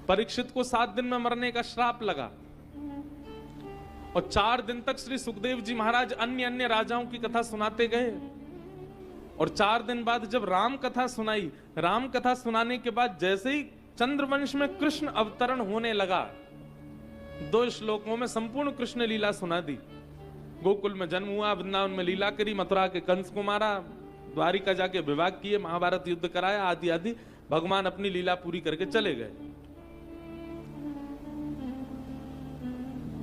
परीक्षित को 7 दिन में मरने का श्राप लगा और 4 दिन तक श्री सुखदेव जी महाराज अन्य अन्य राजाओं की कथा सुनाते गए और 4 दिन बाद जब राम कथा सुनाई, राम कथा सुनाने के बाद जैसे ही चंद्रवंश में कृष्ण अवतरण होने लगा, 2 श्लोकों में संपूर्ण कृष्ण लीला सुना दी। गोकुल में जन्म हुआ, वृंदावन में लीला करी, मथुरा के कंस को मारा, द्वारिका जाके विवाह किए, महाभारत युद्ध कराया, आदि आदि भगवान अपनी लीला पूरी करके चले गए।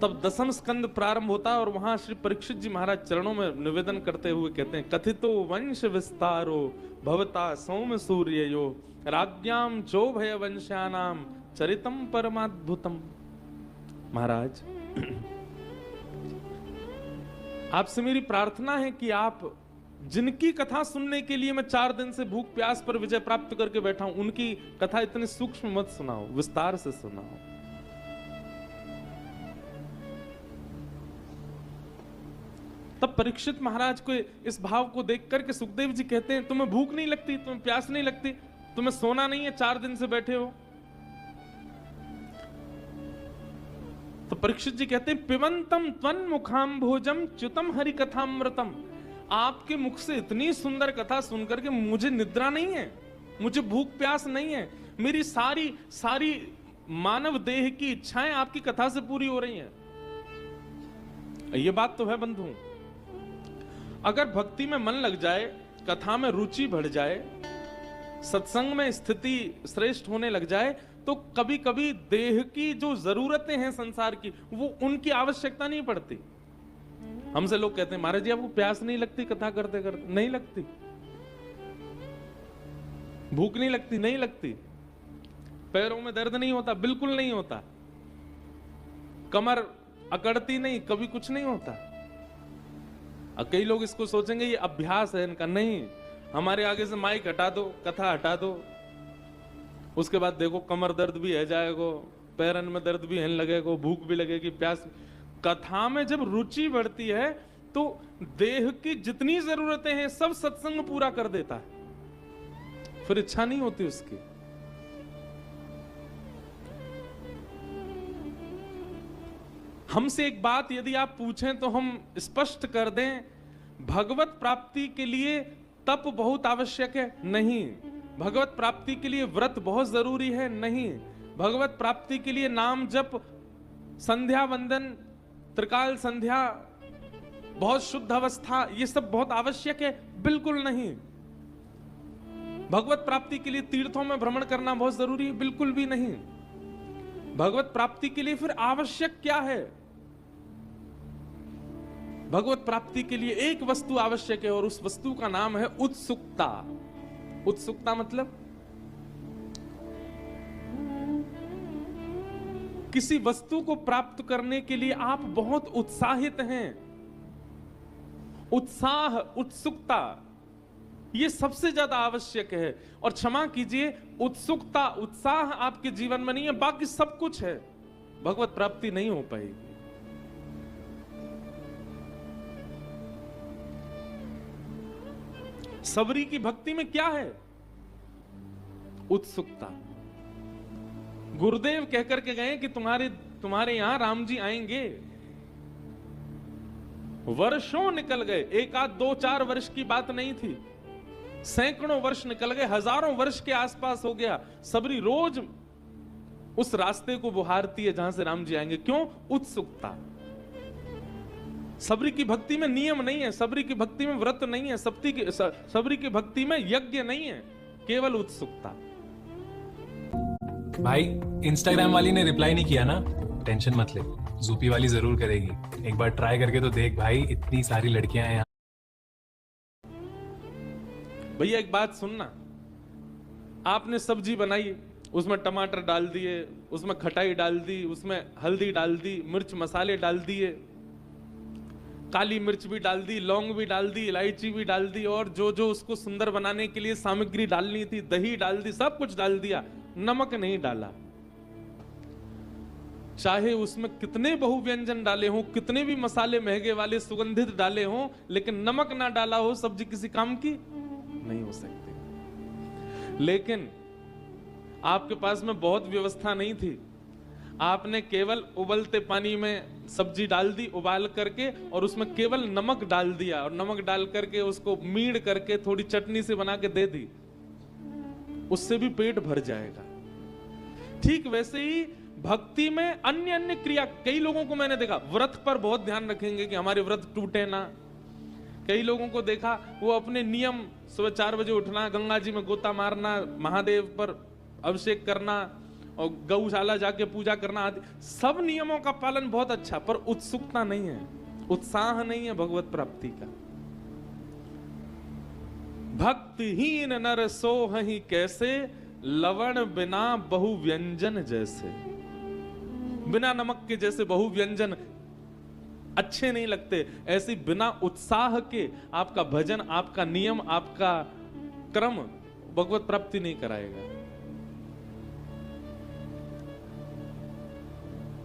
तब 10वां स्कंद प्रारंभ होता है और वहां श्री परीक्षित जी महाराज चरणों में निवेदन करते हुए कहते हैं, कथितो वंश विस्तारो भवता सौम सूर्ययो राज्ञाम चो भय वंश्यानाम चरितम परमाद्भुतम। महाराज, आपसे मेरी प्रार्थना है कि आप जिनकी कथा सुनने के लिए मैं 4 दिन से भूख प्यास पर विजय प्राप्त करके बैठा हूं, उनकी कथा इतने सूक्ष्म मत सुनाओ, विस्तार से सुनाओ। तब परीक्षित महाराज को इस भाव को देख करके सुखदेव जी कहते हैं, तुम्हें भूख नहीं लगती, तुम्हें प्यास नहीं लगती, तुम्हें सोना नहीं है, 4 दिन से बैठे हो। तो परीक्षित जी कहते हैं, पिबंतम त्वन् मुखाम भोजम च्युतम हरि कथामृतम। आपके मुख से इतनी सुंदर कथा सुनकर के मुझे निद्रा नहीं है, मुझे भूख प्यास नहीं है, मेरी सारी सारी मानव देह की इच्छाएं आपकी कथा से पूरी हो रही हैं। ये बात तो है बंधु, अगर भक्ति में मन लग जाए, कथा में रुचि बढ़ जाए, सत्संग में स्थिति श्रेष्ठ होने लग जाए, तो कभी कभी देह की जो जरूरतें हैं संसार की, वो उनकी आवश्यकता नहीं पड़ती। हमसे लोग कहते हैं, महाराज जी आपको प्यास नहीं लगती कथा करते करते? नहीं लगती। भूख नहीं लगती? नहीं लगती। पैरों में दर्द नहीं होता? बिल्कुल नहीं होता। कमर अकड़ती नहीं? कभी कुछ नहीं होता। अब कई लोग इसको सोचेंगे ये अभ्यास है इनका। नहीं, हमारे आगे से माइक हटा दो, कथा हटा दो, उसके बाद देखो कमर दर्द भी है जाएगा, पैरन में दर्द भी है लगेगा, भूख भी लगेगी, प्यास। कथा में जब रुचि बढ़ती है तो देह की जितनी जरूरतें हैं सब सत्संग पूरा कर देता है, फिर इच्छा नहीं होती उसकी। हमसे एक बात यदि आप पूछें तो हम स्पष्ट कर दें, भगवत प्राप्ति के लिए तप बहुत आवश्यक है? नहीं। भगवत प्राप्ति के लिए व्रत बहुत जरूरी है? नहीं। भगवत प्राप्ति के लिए नाम जप, संध्या वंदन, त्रिकाल संध्या, बहुत शुद्ध अवस्था, ये सब बहुत आवश्यक है? बिल्कुल नहीं। भगवत प्राप्ति के लिए तीर्थों में भ्रमण करना बहुत जरूरी है? बिल्कुल भी नहीं। भगवत प्राप्ति के लिए फिर आवश्यक क्या है? भगवत प्राप्ति के लिए एक वस्तु आवश्यक है और उस वस्तु का नाम है उत्सुकता। उत्सुकता मतलब किसी वस्तु को प्राप्त करने के लिए आप बहुत उत्साहित हैं। उत्साह, उत्सुकता, ये सबसे ज्यादा आवश्यक है। और क्षमा कीजिए, उत्सुकता, उत्साह आपके जीवन में नहीं है, बाकी सब कुछ है, भगवत प्राप्ति नहीं हो पाएगी। सबरी की भक्ति में क्या है? उत्सुकता। गुरुदेव कहकर के गए कि तुम्हारे यहां राम जी आएंगे। वर्षों निकल गए, 1 आध 2 4 वर्ष की बात नहीं थी, सैकड़ों वर्ष निकल गए, हजारों वर्ष के आसपास हो गया। सबरी रोज उस रास्ते को बुहारती है जहां से राम जी आएंगे। क्यों? उत्सुकता। सबरी की भक्ति में नियम नहीं है, सबरी की भक्ति में व्रत नहीं है, सबरी की भक्ति में यज्ञ नहीं है, केवल उत्सुकता। भाई इंस्टाग्राम वाली ने रिप्लाई नहीं किया ना, टेंशन मत ले, ज़ूपी वाली जरूर करेगी। एक बार ट्राई करके तो देख भाई, इतनी सारी लड़कियां हैं यहाँ। भैया एक बात सुनना, आपने सब्जी बनाई, उसमें टमाटर डाल दिए, उसमें खटाई डाल दी, उसमें हल्दी डाल दी, मिर्च मसाले डाल दिए, काली मिर्च भी डाल दी, लौंग भी डाल दी, इलायची भी डाल दी, और जो जो उसको सुंदर बनाने के लिए सामग्री डालनी थी, दही डाल दी, सब कुछ डाल दिया, नमक नहीं डाला। चाहे उसमें कितने बहुव्यंजन डाले हो, कितने भी मसाले महंगे वाले सुगंधित डाले हो, लेकिन नमक ना डाला हो, सब्जी किसी काम की नहीं हो सकती। लेकिन आपके पास में बहुत व्यवस्था नहीं थी, आपने केवल उबलते पानी में सब्जी डाल दी उबाल करके, और उसमें केवल नमक डाल दिया, और नमक डाल करके उसको मीड़ करके थोड़ी चटनी से बना के दे दी, उससे भी पेट भर जाएगा। ठीक वैसे ही भक्ति में अन्य अन्य क्रिया, कई लोगों को मैंने देखा व्रत पर बहुत ध्यान रखेंगे कि हमारे व्रत टूटे ना। कई लोगों को देखा वो अपने नियम, सुबह 4 बजे उठना, गंगा जी में गोता मारना, महादेव पर अभिषेक करना और गौशाला जाके पूजा करना आदि सब नियमों का पालन बहुत अच्छा, पर उत्सुकता नहीं है, उत्साह नहीं है भगवत प्राप्ति का। भक्तिहीन नर सोहि कैसे, लवण बिना बहु व्यंजन जैसे। बिना नमक के जैसे बहु व्यंजन अच्छे नहीं लगते, ऐसी बिना उत्साह के आपका भजन, आपका नियम, आपका क्रम भगवत प्राप्ति नहीं कराएगा।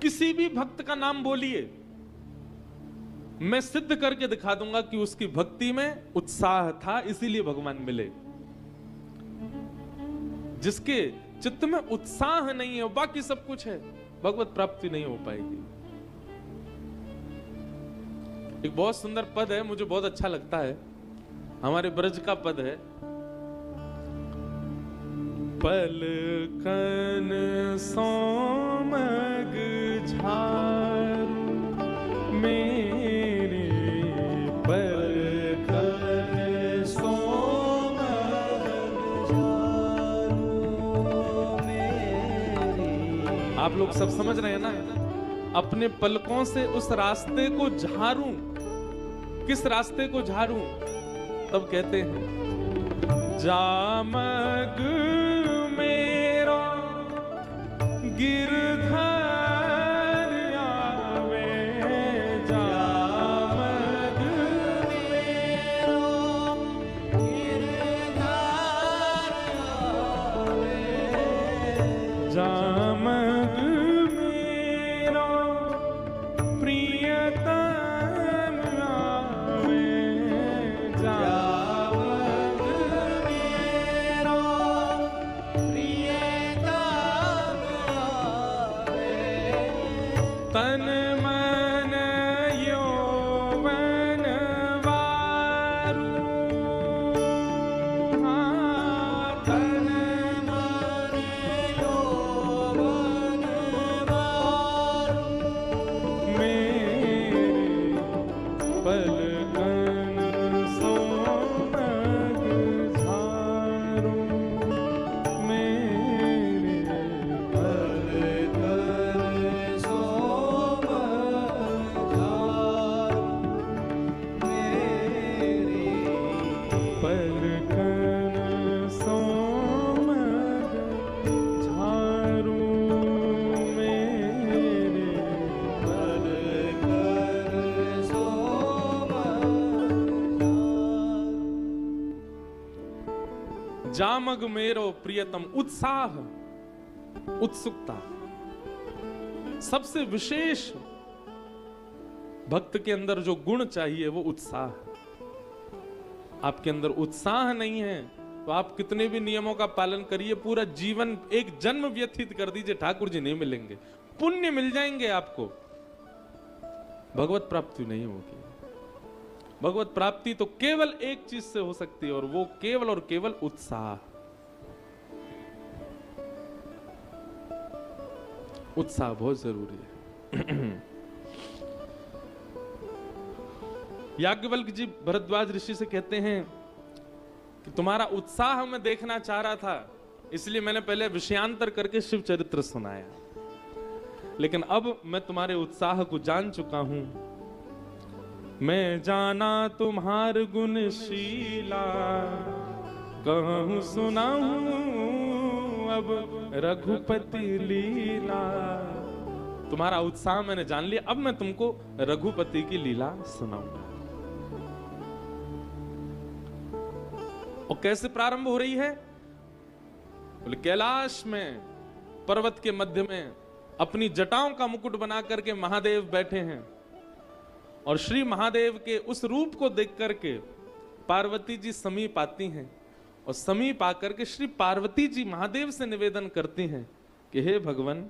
किसी भी भक्त का नाम बोलिए, मैं सिद्ध करके दिखा दूंगा कि उसकी भक्ति में उत्साह था, इसीलिए भगवान मिले। जिसके चित्त में उत्साह नहीं है, बाकी सब कुछ है, भगवत प्राप्ति नहीं हो पाएगी। एक बहुत सुंदर पद है, मुझे बहुत अच्छा लगता है, हमारे ब्रज का पद है। पलकन सोमग झारू मेरे, पलकन सोमग झारू मेरे। आप लोग सब समझ रहे हैं ना? अपने पलकों से उस रास्ते को झारूं। किस रास्ते को झारूं? तब कहते हैं जामग मेरा गिरधर आवे, जामग मेरा गिरधर आवे, जामग मेरा प्रियतम आवे, जामग मेरा प्रियतम आवे, तन मन यौवन वारू, तन मन यौवन वारू, मेरे पलकन सोमग झारू, मेरे पलकन सोमग झारू, मेरे पलकन सोमग झारू, मेरे पलकन सोमग झारू। जामग मेरो प्रियतम, उत्साह, उत्सुकता। सबसे विशेष भक्त के अंदर जो गुण चाहिए वो उत्साह। आपके अंदर उत्साह नहीं है तो आप कितने भी नियमों का पालन करिए, पूरा जीवन एक जन्म व्यतीत कर दीजिए, ठाकुर जी नहीं मिलेंगे। पुण्य मिल जाएंगे आपको, भगवत प्राप्ति नहीं होगी। भगवत प्राप्ति तो केवल एक चीज से हो सकती है, और वो केवल और केवल उत्साह। उत्साह बहुत जरूरी है। याज्ञवल्क्य जी भरद्वाज ऋषि से कहते हैं कि तुम्हारा उत्साह मैं देखना चाह रहा था, इसलिए मैंने पहले विषयांतर करके शिव चरित्र सुनाया, लेकिन अब मैं तुम्हारे उत्साह को जान चुका हूं। मैं जाना तुम्हार गुणशीला, कहूं सुनाऊं अब रघुपति लीला। तुम्हारा उत्साह मैंने जान लिया, अब मैं तुमको रघुपति की लीला सुनाऊंगा। और कैसे प्रारंभ हो रही है? बोले कैलाश में पर्वत के मध्य में अपनी जटाओं का मुकुट बना करके महादेव बैठे हैं, और श्री महादेव के उस रूप को देख करके पार्वती जी समीप आती हैं और समीप आकर के श्री पार्वती जी महादेव से निवेदन करती हैं कि हे भगवान,